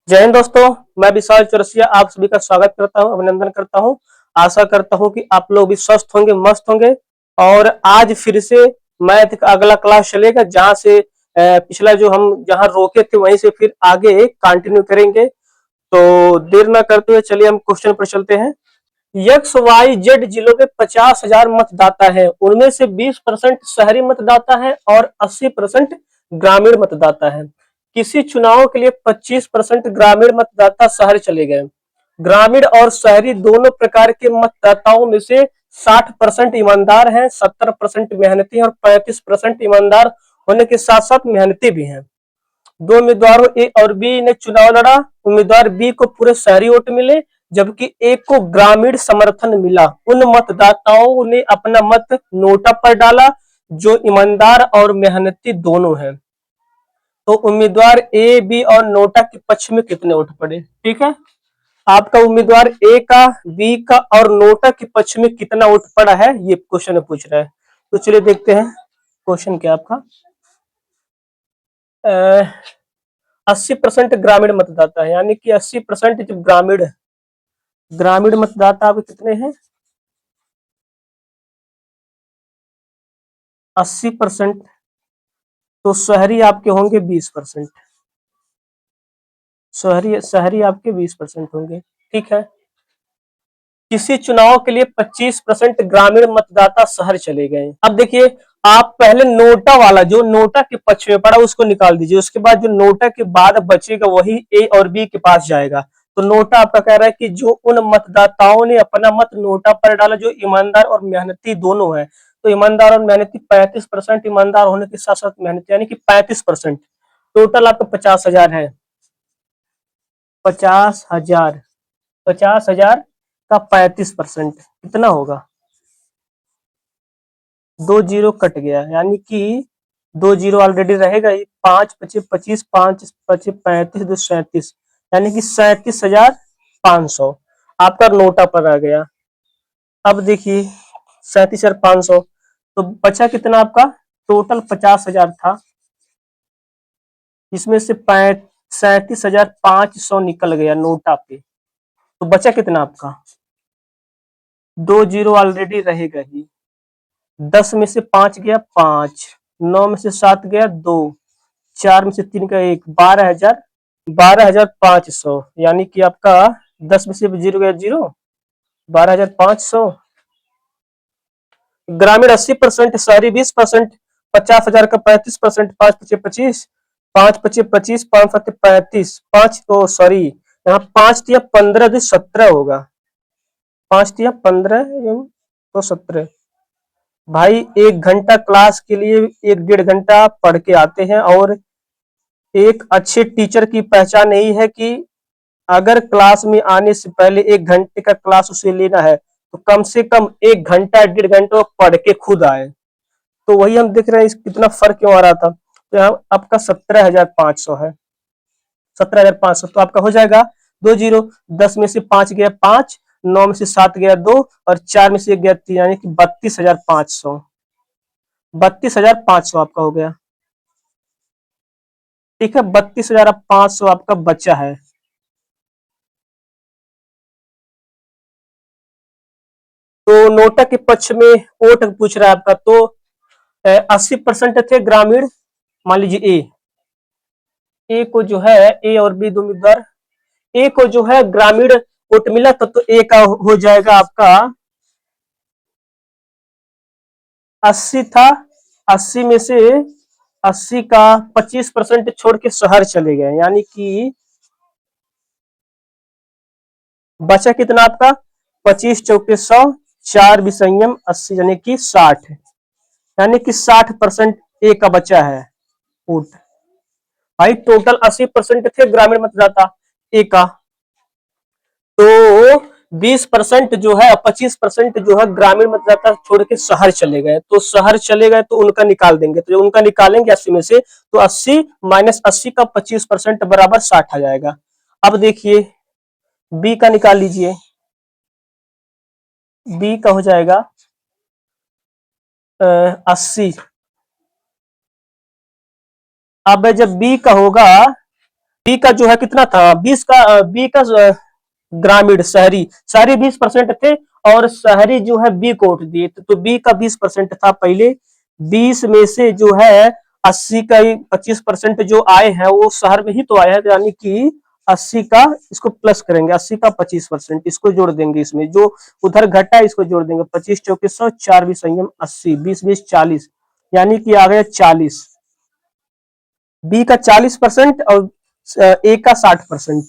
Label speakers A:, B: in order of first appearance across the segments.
A: जय हिंद दोस्तों। मैं विशाल चौरसिया आप सभी का स्वागत करता हूं, अभिनंदन करता हूं। आशा करता हूं कि आप लोग भी स्वस्थ होंगे, मस्त होंगे। और आज फिर से मैथ का अगला क्लास चलेगा, जहां से पिछला जो हम जहां रोके थे वहीं से फिर आगे कंटिन्यू करेंगे। तो देर ना करते हुए चलिए हम क्वेश्चन पर चलते हैं। एक्स वाई जेड जिलों के 50,000 मतदाता है, उनमें से 20% शहरी मतदाता है और 80% ग्रामीण मतदाता है। किसी चुनाव के लिए 25% ग्रामीण मतदाता शहर चले गए। ग्रामीण और शहरी दोनों प्रकार के मतदाताओं में से 60% ईमानदार हैं, 70% मेहनती हैं और 35% ईमानदार होने के साथ साथ मेहनती भी हैं। दो उम्मीदवारों ए और बी ने चुनाव लड़ा। उम्मीदवार बी को पूरे शहरी वोट मिले, जबकि ए को ग्रामीण समर्थन मिला। उन मतदाताओं ने अपना मत नोटा पर डाला जो ईमानदार और मेहनती दोनों हैं। तो उम्मीदवार ए बी और नोटा के पक्ष में कितने वोट पड़े? ठीक है, आपका उम्मीदवार ए का, बी का और नोटा के पक्ष में कितना वोट पड़ा है, ये क्वेश्चन पूछ रहा है। तो चलिए देखते हैं क्वेश्चन क्या आपका। 80% ग्रामीण मतदाता है, यानी कि 80% जो ग्रामीण मतदाता आपके कितने हैं? 80%। तो शहरी आपके होंगे 20%। शहरी शहरी आपके 20% होंगे। ठीक है, किसी चुनाव के लिए 25% ग्रामीण मतदाता शहर चले गए। अब देखिए, आप पहले नोटा वाला जो नोटा के पक्ष में पड़ा उसको निकाल दीजिए, उसके बाद जो नोटा के बाद बचेगा वही ए और बी के पास जाएगा। तो नोटा आपका कह रहा है कि जो उन मतदाताओं ने अपना मत नोटा पर डाला जो ईमानदार और मेहनती दोनों है। तो ईमानदार और मेहनती 35%, ईमानदार होने के साथ साथ मेहनती, यानी कि 35%। टोटल आपका 50,000 है। 50,000, 50,000 का 35% कितना होगा? 2 जीरो कट गया, यानी कि 2 जीरो ऑलरेडी रहेगा ही। 5 25 25, 5 25 35, 2 37, यानी कि 37,500 आपका नोटा पर आ गया। अब देखिए 37,500, तो बचा कितना आपका? टोटल 50,000 था, इसमें से 37,500 निकल गया नोटा पे। तो बचा कितना आपका? 2 जीरो ऑलरेडी रहेगा ही। 10 में से 5 गया 5, 9 में से 7 गया 2, 4 में से 3 का 1, 12,000, 12,500, यानी कि आपका 10 में से 0 गया 0, 12,500। ग्रामीण 80%, शहरी 20%। 50,000 का 35%, 5 पचे 25, 5 पचे 25, 5 सत्ते 35, 5 तो सॉरी, यहाँ 5 दिया 15 दे 17 होगा। 5 दिया 15 तो 17। भाई 1 घंटा क्लास के लिए 1 डेढ़ घंटा पढ़ के आते हैं, और एक अच्छे टीचर की पहचान यही है कि अगर क्लास में आने से पहले 1 घंटे का क्लास उसे लेना है तो कम से कम 1 घंटा 1.5 घंटा पढ़ के खुद आए। तो वही हम देख रहे हैं कितना फर्क क्यों आ रहा था। तो यहाँ आपका 17,500 है। 17,500 तो आपका हो जाएगा 2 जीरो। 10 में से 5 गया 5, 9 में से 7 गया 2 और 4 में से 1 गया 3, यानी कि 32,500। 32,500 आपका हो गया। ठीक है, 32,500 आपका बच्चा है। तो नोटा के पक्ष में वोट पूछ रहा है आपका। तो 80% थे ग्रामीण, मान लीजिए ए को जो है, ए और बी दो उम्मीदवार, ए को जो है ग्रामीण वोट मिला तो ए का हो जाएगा आपका 80 था। 80 में से 80 का 25% छोड़ के शहर चले गए, यानी कि बचा कितना आपका? 25 चौके 100, 4 विसंयम 80, यानी कि 60, यानी कि 60% ए का बचा है वोट। भाई टोटल 80% थे ग्रामीण मतदाता ए का, तो 20% जो है, 25% जो है ग्रामीण मतदाता छोड़ के शहर चले गए। तो शहर चले गए तो उनका निकाल देंगे, तो उनका निकालेंगे 80 में से, तो 80 माइनस 80 का 25% बराबर 60 आ जाएगा। अब देखिए बी का निकाल लीजिए। बी का हो जाएगा 80। अब जब बी का होगा बी का जो है कितना था 20 का, बी का ग्रामीण शहरी शहरी 20% थे और शहरी जो है बी को वोट दिए, तो बी का 20% था पहले। 20 में से जो है 80 का 25% जो आए हैं वो शहर में ही तो आए हैं, यानी कि 80 का इसको प्लस करेंगे, 80 का 25% इसको जोड़ देंगे, इसमें जो उधर घटा है इसको जोड़ देंगे, 25 चौके 100, 4 भी संयम 80, 20 20 40, यानी कि आ गया 40। बी का 40% और ए का 60%।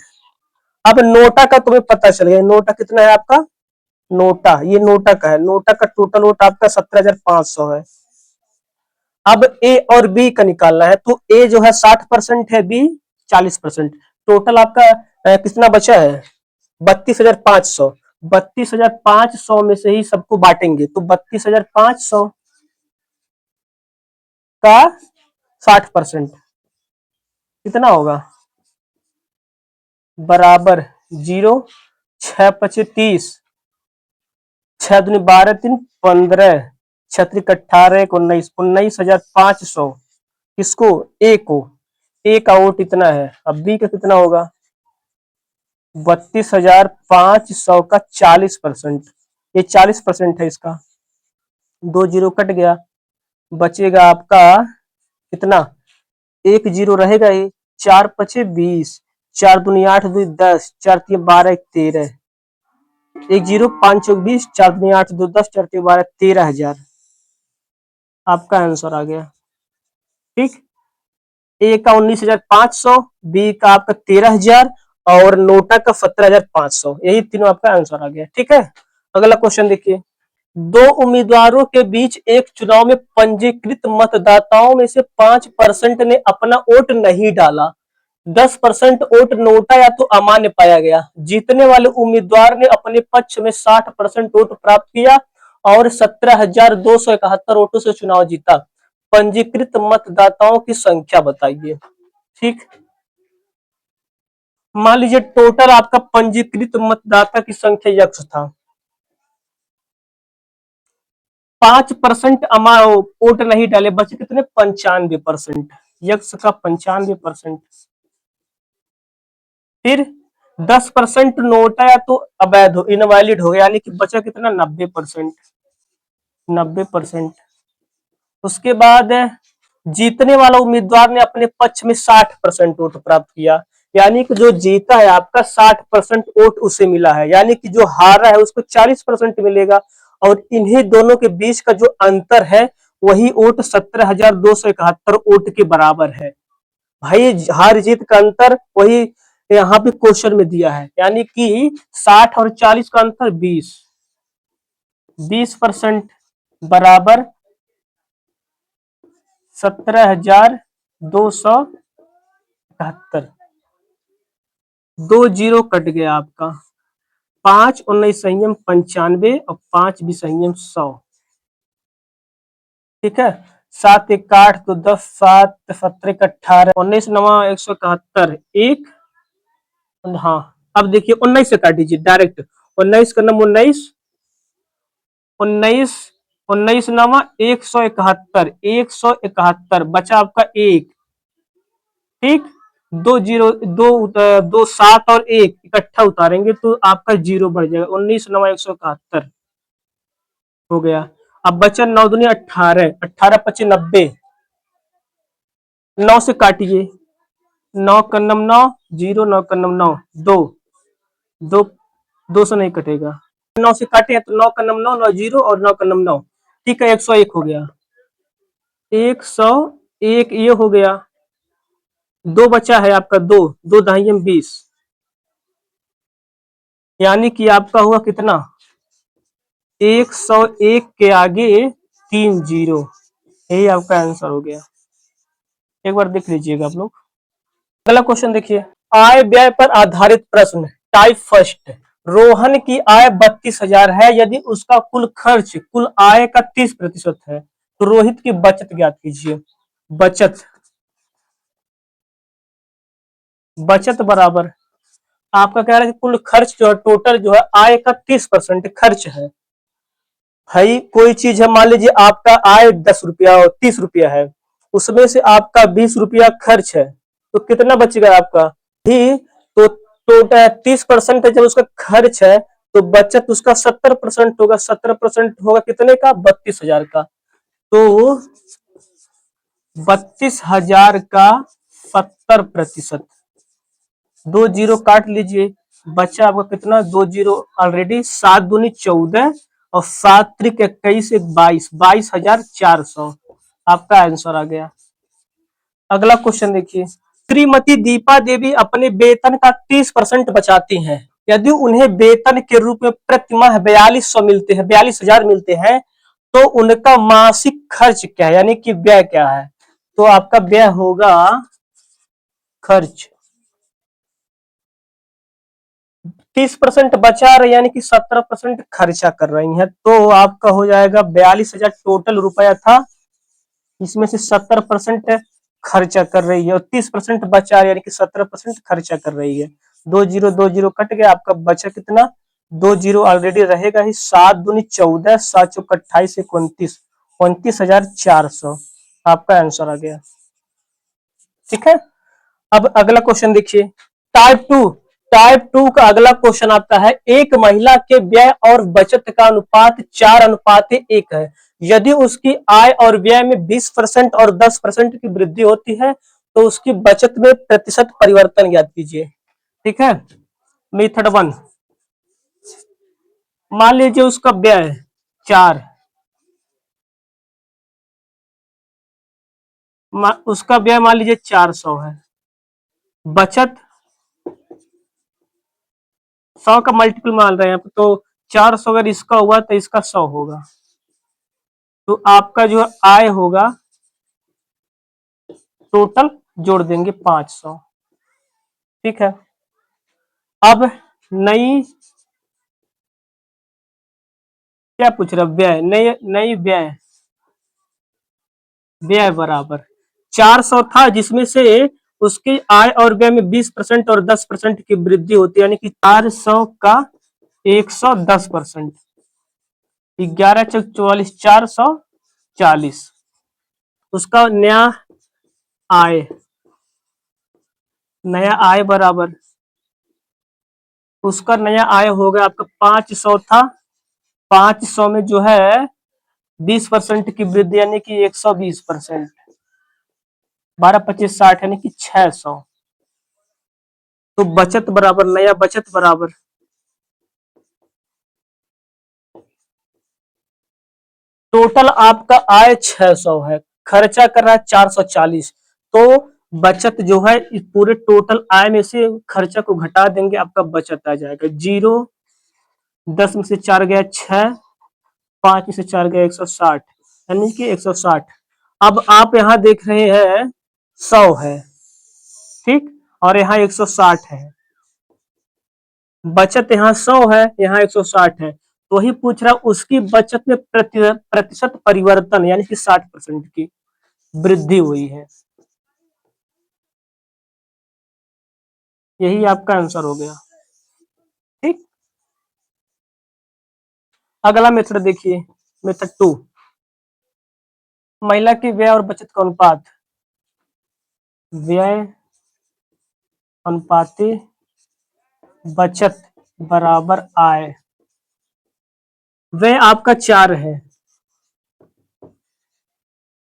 A: अब नोटा का तुम्हें पता चल गया, नोटा कितना है आपका, नोटा ये नोटा का है, नोटा का टोटल वोट आपका 17,500 है। अब ए और बी का निकालना है, तो ए जो है 60% है, बी 40%, टोटल आपका कितना बचा है 32,500। 32,500 में से ही सबको बांटेंगे, तो 32,500 का 60% कितना होगा, बराबर 0, 6 पचे 30, 6 दूनी 12, 3 15, 6 18, 19, 19,500 किसको, ए को, ए का वोट इतना है। अब बी का कितना होगा 32,500 का 40%, ये 40% है इसका, 2 जीरो कट गया, बचेगा आपका कितना, 1 जीरो रहेगा, ये 4 पचे 20, 4 दूनी 8, 2 10, 4 3 12, 13, 1 जीरो 5 चौक 20, 4 दूनी 8, 2 10, 4 3 12, 13,000 आपका आंसर आ गया। ठीक, ए का 19,500, बी का आपका 13,000 और नोटा का 17,500, यही तीनों आपका आंसर आ गया। ठीक है, अगला क्वेश्चन देखिए, दो उम्मीदवारों के बीच एक चुनाव में पंजीकृत मतदाताओं में से 5% ने अपना वोट नहीं डाला, 10% वोट नोटा या तो अमान्य पाया गया, जीतने वाले उम्मीदवार ने अपने पक्ष में 60% वोट प्राप्त किया और 17,271 वोटों से चुनाव जीता, पंजीकृत मतदाताओं की संख्या बताइए। ठीक, मान लीजिए टोटल आपका पंजीकृत मतदाता की संख्या यक्ष था, 5% वोट नहीं डाले, बचे कितने 95%, यक्ष का 95%। फिर 10% नोटा या तो अवैध हो, इनवैलिड हो गया, यानी कि बचा कितना 90%, 90%। उसके बाद जीतने वाला उम्मीदवार ने अपने पक्ष में 60% वोट प्राप्त किया, यानी कि जो जीता है आपका 60% वोट उसे मिला है, यानी कि जो हारा है उसको 40% मिलेगा, और इन्हीं दोनों के बीच का जो अंतर है वही वोट 17,271 वोट के बराबर है। भाई हार जीत का अंतर वही यहाँ पे क्वेश्चन में दिया है, यानी कि 60 और 40 का अंतर 20% बराबर 17,271, 2 जीरो कट गया आपका, 5 19 संयम 95 और 5 भी संयम 100। ठीक है, 7 1 8 तो 10, 7 17 18, 19 9 171, एक, हाँ अब देखिए 19 से काट दीजिए डायरेक्ट, 19 का नंबर 19, 19 19 नवा 171, 171 बचा आपका एक। ठीक, 2 जीरो, 2 2 7 और 1 इकट्ठा उतारेंगे तो आपका जीरो बढ़ जाएगा, 19 नवा 171 हो गया। अब बचा 9 दुनिया 18, 18 पचे 90, 9 से काटिए, 9 कन्नम 9 जीरो, 9 कन्नम 9 2, 2 2 से नहीं कटेगा, 9 से काटे तो 9 का नम 9, 9 जीरो और 9 का नम 9। ठीक है, 101 हो गया, 101 ये हो गया, 2 बचा है आपका, 2 2 दहाई 20, यानी कि आपका हुआ कितना 101 के आगे 3 जीरो, यही आपका आंसर हो गया। एक बार देख लीजिएगा आप लोग। अगला क्वेश्चन देखिए, आय व्यय पर आधारित प्रश्न, टाइप फर्स्ट, रोहन की आय 32,000 है, यदि उसका कुल खर्च कुल आय का 30% है तो रोहित की बचत ज्ञात कीजिए। बचत, बचत बराबर आपका कह रहा है कि कुल खर्च जो है टोटल जो है आय का 30% खर्च है। भाई कोई चीज है, मान लीजिए आपका आय 10 रुपया और 30 रुपया है, उसमें से आपका 20 रुपया खर्च है, तो कितना बचेगा आपका ही तो 30% जब उसका खर्च है तो बचत उसका 70% होगा। 70% होगा कितने का? 32,000 का। तो 32,000 का 70%, 2 जीरो काट लीजिए, बच्चा आपका कितना? 2 जीरो ऑलरेडी, 7 दूनी 14 और 7 त्रिक 21, 22, 22,400 आपका आंसर आ गया। अगला क्वेश्चन देखिए, श्रीमती दीपा देवी अपने वेतन का 30% बचाती हैं। यदि उन्हें वेतन के रूप में प्रति माह 4200 मिलते हैं, 42,000 मिलते हैं, तो उनका मासिक खर्च क्या है, यानी कि व्यय क्या है? तो आपका व्यय होगा खर्च, 30% बचा रहे यानी कि 17% खर्चा कर रही हैं, तो आपका हो जाएगा 42,000 टोटल रुपया था, इसमें से 70% खर्चा कर रही है और 30% बचा यानी कि 17% खर्चा कर रही है। 2 जीरो कट गया, आपका बचा कितना? 2 जीरो ऑलरेडी रहेगा ही, 7 दूनी 14, 7 चौक 28, 29, 29,400 आपका आंसर आ गया। ठीक है, अब अगला क्वेश्चन देखिए, टाइप टू। टाइप टू का अगला क्वेश्चन आता है, एक महिला के व्यय और बचत का अनुपात 4:1 है। यदि उसकी आय और व्यय में 20% और 10% की वृद्धि होती है तो उसकी बचत में प्रतिशत परिवर्तन ज्ञात कीजिए। ठीक है, मेथड 1, मान लीजिए उसका व्यय 4, उसका व्यय मान लीजिए 400 है, बचत 100 का मल्टीपल मान रहे हैं तो 400 अगर इसका हुआ तो इसका 100 होगा, तो आपका जो आय होगा टोटल जोड़ देंगे 500। ठीक है, अब नई, क्या पूछ रहा? व्यय, नई नई व्यय, व्यय बराबर 400 था जिसमें से उसकी आय और व्यय में 20% और 10% की वृद्धि होती है, यानी कि 400 का 110%, 11 चौक 44, 440। उसका आय नया आय बराबर, उसका नया आय होगा आपका 500 था, 500 में जो है 20% की वृद्धि यानी कि 120%, 12 25 60 यानी कि 600। तो बचत बराबर, नया बचत बराबर टोटल आपका आय 600 है, खर्चा कर रहा है 440, तो बचत जो है इस पूरे टोटल आय में से खर्चा को घटा देंगे, आपका बचत आ जाएगा 0, 10 में से 4 गया 6, 5 में से 4 गया 160, यानी कि 160। अब आप यहाँ देख रहे हैं 100 है, ठीक, और यहाँ 160 है, बचत यहाँ 100 है, यहाँ 160 है, तो ही पूछ रहा उसकी बचत में प्रतिशत परिवर्तन यानी कि 60% की वृद्धि हुई है। यही आपका आंसर हो गया। ठीक, अगला मेथड देखिए, मेथड 2, महिला की व्यय और बचत का अनुपात, व्यय अनुपाते बचत बराबर आय। व्यय आपका 4 है,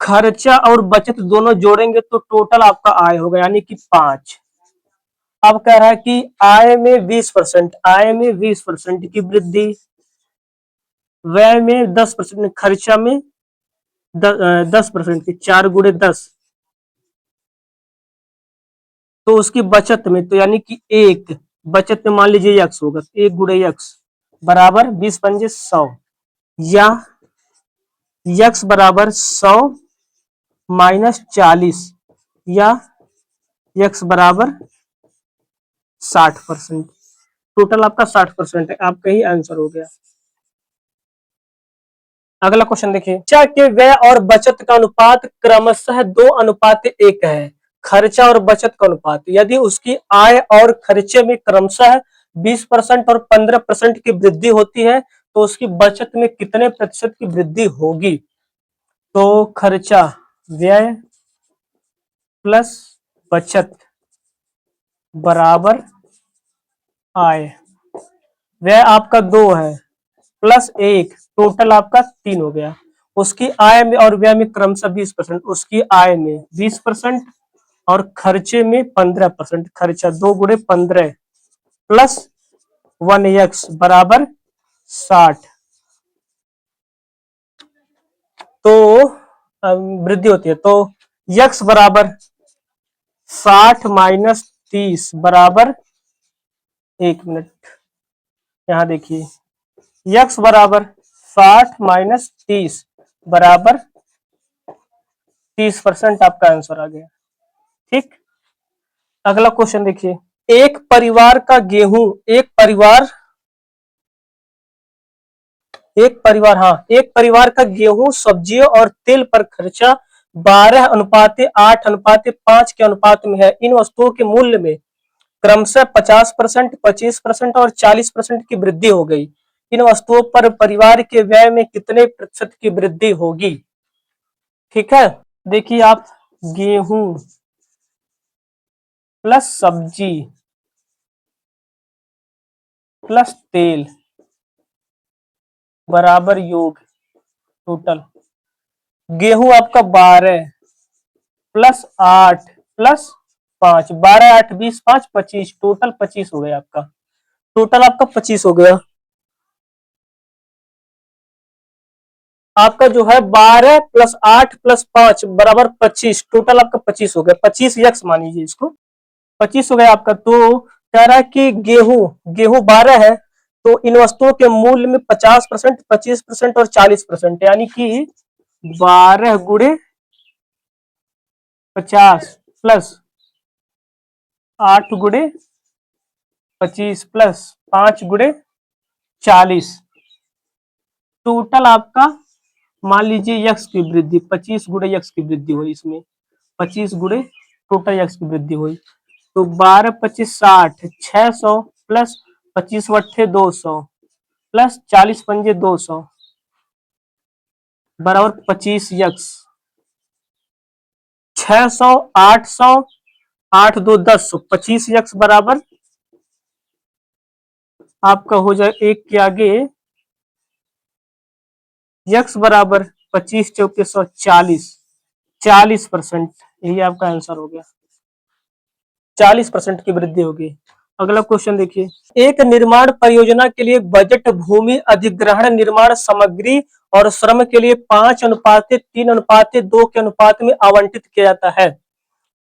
A: खर्चा और बचत दोनों जोड़ेंगे तो टोटल आपका आय होगा यानी कि 5। अब कह रहा है कि आय में 20%, आय में 20% की वृद्धि, व्यय में 10%, खर्चा में 10% की, 4 गुणे 10, तो उसकी बचत में तो यानी कि 1, बचत में मान लीजिए यक्स होगा, 1 गुणे यक्स बराबर 20 पंजे 100, या यक्स बराबर 100 -40, या यक्स बराबर 60%, टोटल आपका 60% है, आपका ही आंसर हो गया। अगला क्वेश्चन देखिए, खर्चा के व्यय और बचत का अनुपात क्रमशः 2:1 है। खर्चा और बचत का अनुपात, यदि उसकी आय और खर्चे में क्रमशः 20% और 15% की वृद्धि होती है तो उसकी बचत में कितने प्रतिशत की वृद्धि होगी? तो खर्चा, व्यय प्लस बचत बराबर आय। व्यय आपका 2 है प्लस 1, टोटल आपका 3 हो गया। उसकी आय में और व्यय में क्रमशः 20%, उसकी आय में 20% और खर्चे में 15%। खर्चा 2 गुणे 15 प्लस 1x बराबर 60। तो वृद्धि होती है तो x बराबर 60 माइनस 30 बराबर, 1 मिनट यहां देखिए, x बराबर 60 माइनस 30 बराबर 30% आपका आंसर आ गया। ठीक, अगला क्वेश्चन देखिए। एक परिवार का गेहूं, एक परिवार का गेहूं, सब्जियों और तेल पर खर्चा 12:8:5 के अनुपात में है। इन वस्तुओं के मूल्य में क्रमशः 50%, 25% और 40% की वृद्धि हो गई। इन वस्तुओं पर परिवार के व्यय में कितने प्रतिशत की वृद्धि होगी? ठीक है, देखिए आप, गेहूं प्लस सब्जी प्लस तेल बराबर योग टोटल। गेहूं आपका 12 प्लस 8 प्लस 5, 12 8 20 5 25, टोटल 25 हो गया आपका। टोटल आपका 25 हो गया। आपका जो है 12 प्लस 8 प्लस 5 बराबर 25, टोटल आपका 25 हो गया। 25 यक्स मान लीजिए इसको, 25 हो गया आपका। तो कह रहा है कि गेहूं गेहूं 12 है, तो इन वस्तुओं के मूल्य में 50%, 25% और 40%, यानी कि 12 गुणे 50 प्लस 8 गुणे 25 प्लस 5 गुणे 40, टोटल आपका मान लीजिए यक्स की वृद्धि 25 गुणे यक्स की वृद्धि हुई, इसमें 25 गुणे टोटल यक्स की वृद्धि हुई। तो 12 25 60, 600 प्लस 25 वट्ठे 200 प्लस 40 पंजे 200 बराबर 25 यक्स। 600 800 8 2 10, 25 यक्स बराबर आपका हो जाए एक के आगे यक्स बराबर 25 चौके 100, 40%, यही आपका आंसर हो गया। 40% की वृद्धि होगी। अगला क्वेश्चन देखिए। एक निर्माण परियोजना के लिए बजट भूमि अधिग्रहण, निर्माण सामग्री और श्रम के लिए 5:3:2 के अनुपात में आवंटित किया जाता है।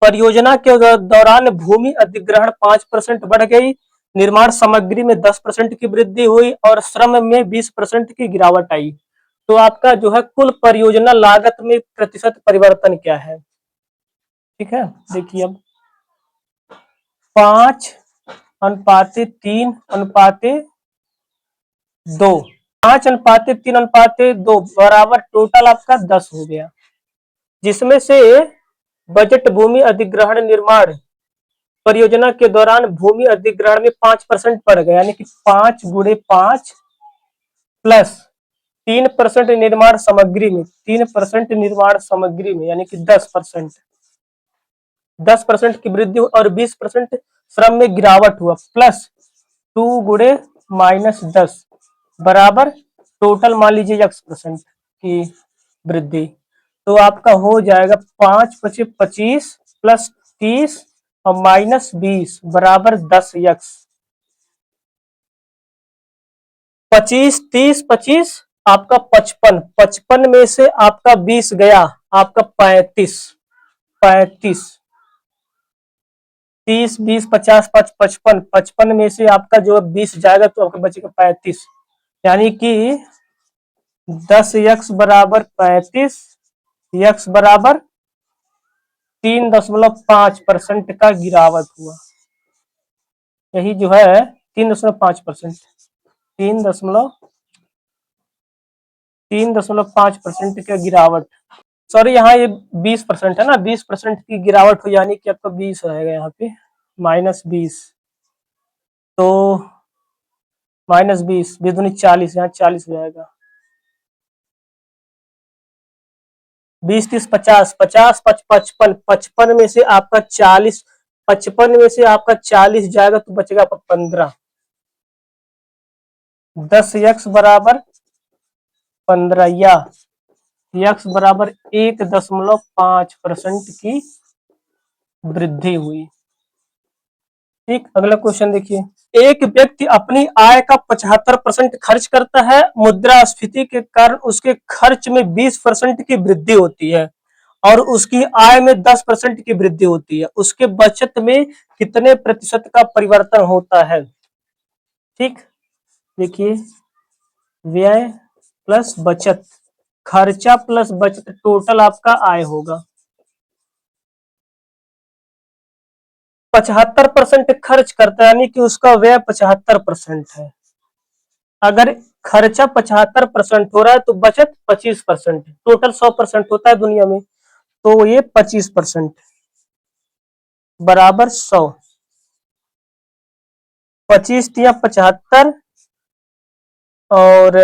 A: परियोजना के दौरान भूमि अधिग्रहण 5% बढ़ गई, निर्माण सामग्री में 10% की वृद्धि हुई और श्रम में 20% की गिरावट आई। तो आपका जो है कुल परियोजना लागत में प्रतिशत परिवर्तन क्या है? ठीक है, देखिए अब 5:3:2, 5:3:2 बराबर टोटल आपका 10 हो गया, जिसमें से बजट भूमि अधिग्रहण निर्माण परियोजना के दौरान भूमि अधिग्रहण में 5% बढ़ गया, यानी कि 5 गुणे 5 प्लस 3% निर्माण सामग्री में, 3% निर्माण सामग्री में, यानी कि 10%, 10% की वृद्धि और 20% श्रम में गिरावट हुआ, प्लस 2 गुणे माइनस 10 बराबर टोटल मान लीजिए x% की वृद्धि। तो आपका हो जाएगा 5 × 25 प्लस 30 और माइनस 20 बराबर 10 यक्स। 25 30 25 आपका 55, 55 में से आपका 20 गया, आपका 35, 30 20 50 5 55, 55 में से आपका जो 20 जाएगा तो आपका बचेगा 35, यानी कि 10 यक्स बराबर 35, यक्स बराबर 3.5% का गिरावट हुआ। यही जो है 3.5%, 3.5% का गिरावट। सॉरी, यहाँ ये 20% है ना, 20% की गिरावट हो, यानी कि आपका 20 रहेगा यहाँ पे, माइनस 20, तो माइनस 20, 20 दूनी 40, यहाँ 40 हो जाएगा। 20 30 50, 50 55, 55 में से आपका 40 55 में से आपका 40 जाएगा तो बचेगा 15। 10x बराबर 15 या x बराबर 1.5% की वृद्धि हुई। ठीक, अगला क्वेश्चन देखिए। एक व्यक्ति अपनी आय का 75% खर्च करता है, मुद्रास्फीति के कारण उसके खर्च में 20% की वृद्धि होती है और उसकी आय में 10% की वृद्धि होती है। उसके बचत में कितने प्रतिशत का परिवर्तन होता है? ठीक, देखिए, व्यय प्लस बचत, खर्चा प्लस बचत, टोटल आपका आय होगा। 75% खर्च करता है यानी कि उसका व्यय 75% है। अगर खर्चा 75% हो रहा है तो बचत 25%, टोटल 100% होता है दुनिया में, तो ये 25% बराबर 100। 25 तिया 75 और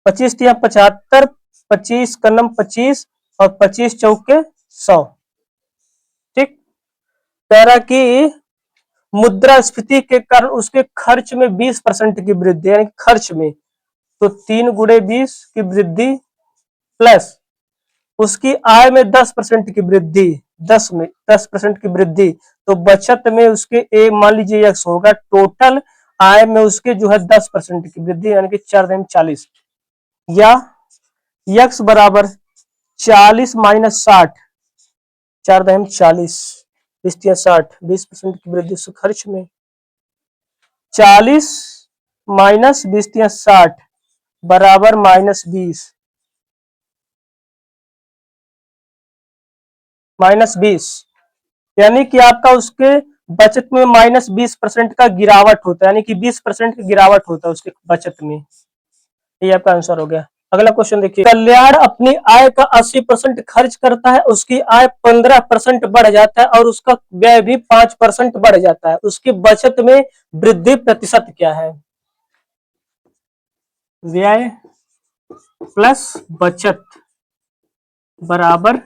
A: 25 तिया 75, 25 कलम 25 और 25 चौके 100। ठीक, कह रहा कि मुद्रास्फीति के कारण उसके खर्च में 20% की वृद्धि, यानी खर्च में, तो 3 गुणे 20 की वृद्धि प्लस उसकी आय में 10% की वृद्धि, 10% की वृद्धि, तो बचत में उसके मान लीजिए एक्स होगा, टोटल आय में उसके जो है 10% की वृद्धि, यानी कि 4×40 या यक्स बराबर 40 माइनस 60, 4×40 20×60, 20% की वृद्धि उस खर्च में, 40 माइनस 20×60 बराबर -20, -20, यानी कि आपका उसके बचत में -20% का गिरावट होता है, यानी कि 20% की गिरावट होता है उसके बचत में। ये आपका आंसर हो गया। अगला क्वेश्चन देखिए। कल्याण अपनी आय का 80% खर्च करता है, उसकी आय 15% बढ़ जाता है और उसका व्यय भी 5% बढ़ जाता है। उसकी बचत में वृद्धि प्रतिशत क्या है? व्यय प्लस बचत बराबर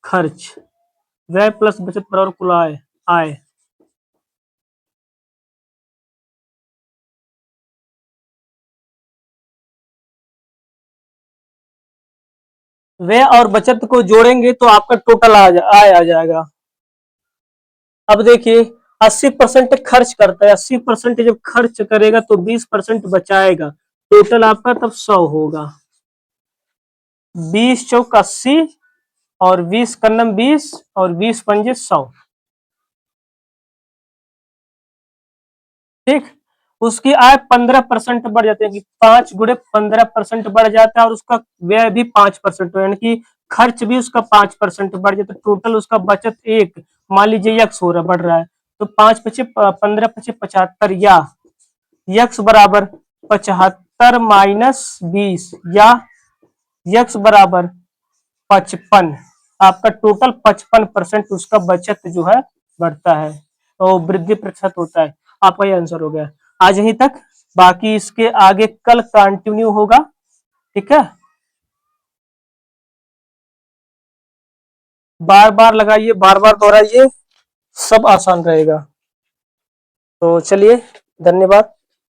A: खर्च, व्यय प्लस बचत बराबर कुल आय। व्यय और बचत को जोड़ेंगे तो आपका टोटल आय आ जाएगा। अब देखिए, 80% खर्च करता है, 80% जब खर्च करेगा तो 20% बचाएगा, टोटल आपका तब 100 होगा। 20 चौक 80 और 20 कन्नम 20 और 20 पंजे 100। ठीक, उसकी आय 15% बढ़ जाती है कि 5 गुणे 15% बढ़ जाता है और उसका व्यय भी 5%, यानी कि खर्च भी उसका 5% बढ़ जाता है। टोटल उसका बचत एक, मान लीजिए यक्स हो रहा बढ़ रहा है, तो 5 पचे 15 पचे 75 या यक्स बराबर 75 माइनस 20 या यक्स बराबर 55। आपका टोटल 55% उसका बचत जो है बढ़ता है, तो वृद्धि प्रतिशत होता है। आपका ये आंसर हो गया। आज यहीं तक, बाकी इसके आगे कल कंटिन्यू होगा। ठीक है, बार बार लगाइए, बार बार दोहराइए, सब आसान रहेगा। तो चलिए, धन्यवाद।